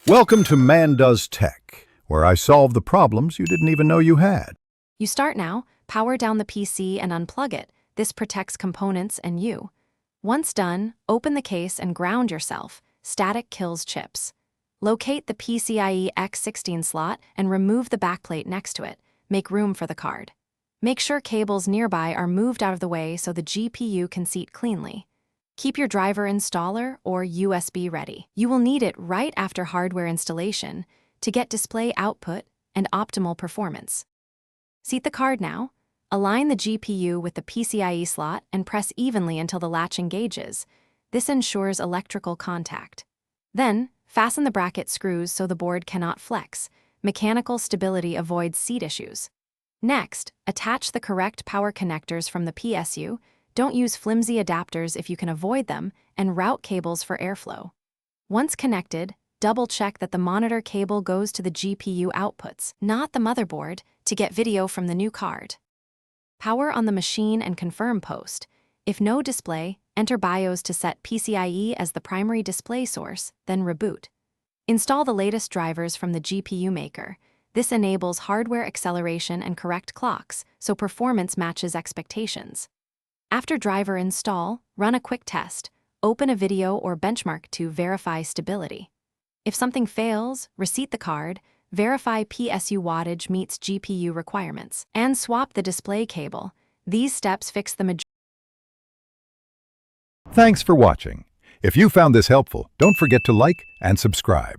Welcome to Man Does Tech, where I solve the problems you didn't even know you had. You start now, power down the PC and unplug it. This protects components and you. Once done, open the case and ground yourself. Static kills chips. Locate the PCIe X16 slot and remove the backplate next to it. Make room for the card. Make sure cables nearby are moved out of the way so the GPU can seat cleanly. Keep your driver installer or USB ready. You will need it right after hardware installation to get display output and optimal performance. Seat the card now, align the GPU with the PCIe slot and press evenly until the latch engages. This ensures electrical contact. Then, fasten the bracket screws so the board cannot flex. Mechanical stability avoids seat issues. Next, attach the correct power connectors from the PSU. Don't use flimsy adapters if you can avoid them, and route cables for airflow. Once connected, double-check that the monitor cable goes to the GPU outputs, not the motherboard, to get video from the new card. Power on the machine and confirm post. If no display, enter BIOS to set PCIe as the primary display source, then reboot. Install the latest drivers from the GPU maker. This enables hardware acceleration and correct clocks, so performance matches expectations. After driver install, run a quick test. Open a video or benchmark to verify stability. If something fails, reseat the card, verify PSU wattage meets GPU requirements, and swap the display cable. These steps fix the majority. Thanks for watching. If you found this helpful, don't forget to like and subscribe.